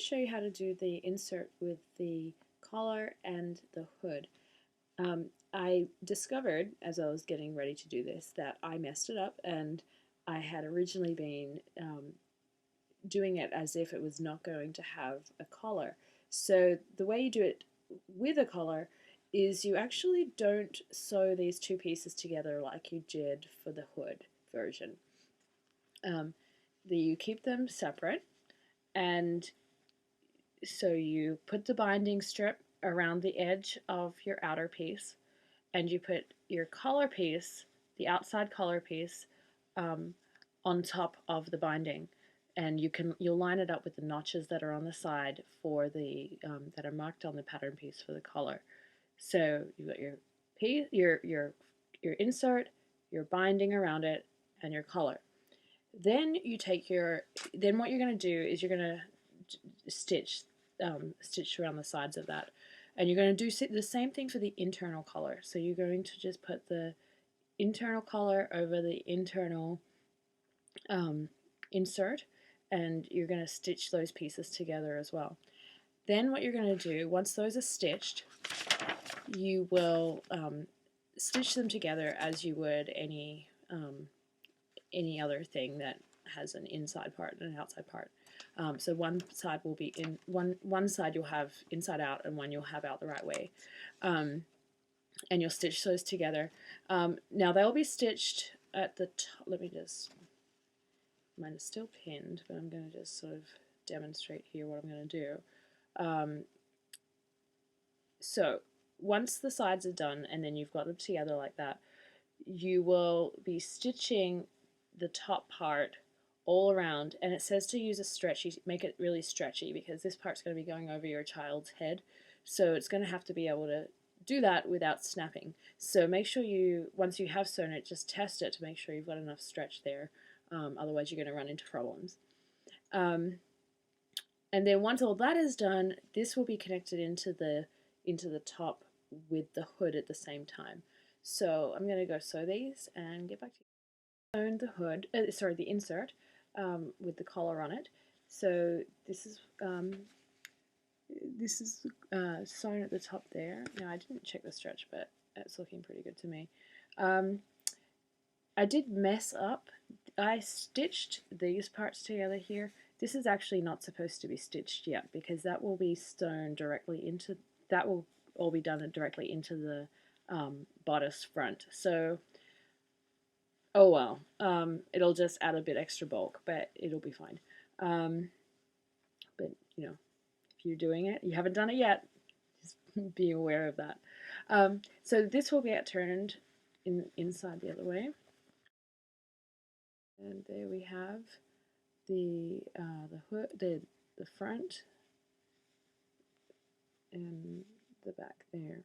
to show you how to do the insert with the collar and the hood. I discovered as I was getting ready to do this that I messed it up, and I had originally been doing it as if it was not going to have a collar. So the way you do it with a collar is you actually don't sew these two pieces together like you did for the hood version. You keep them separate, and so you put the binding strip around the edge of your outer piece, and you put your collar piece, the outside collar piece, on top of the binding, and you'll line it up with the notches that are on the side for the that are marked on the pattern piece for the collar. So you've got your piece, your insert, your binding around it, and your collar. Then you take then what you're going to do is you're going to stitch around the sides of that, and you're going to do the same thing for the internal collar. So you're going to just put the internal collar over the internal insert, and you're going to stitch those pieces together as well. Then what you're going to do, once those are stitched, you will stitch them together as you would any other thing that has an inside part and an outside part. So one side will be one side you'll have inside out, and one you'll have out the right way. And you'll stitch those together. Now they'll be stitched at the top. Let me just, mine is still pinned, but I'm going to just sort of demonstrate here what I'm going to do. So once the sides are done and then you've got them together like that, you will be stitching the top part all around, and it says to use a stretchy, make it really stretchy, because this part's going to be going over your child's head, so it's going to have to be able to do that without snapping. So make sure once you have sewn it, just test it to make sure you've got enough stretch there, otherwise you're going to run into problems. And then once all that is done, this will be connected into the top with the hood at the same time. So I'm going to go sew these and get back to you. Sewn the hood, the insert with the collar on it. So this is sewn at the top there. Now I didn't check the stretch, but it's looking pretty good to me. I did mess up. I stitched these parts together here. This is actually not supposed to be stitched yet, because that will be sewn directly into, that will all be done directly into the bodice front. So, oh well, it'll just add a bit extra bulk, but it'll be fine. But you know, if you're doing it, you haven't done it yet, just be aware of that. So this will get turned inside the other way, and there we have the hood, the front, and the back there.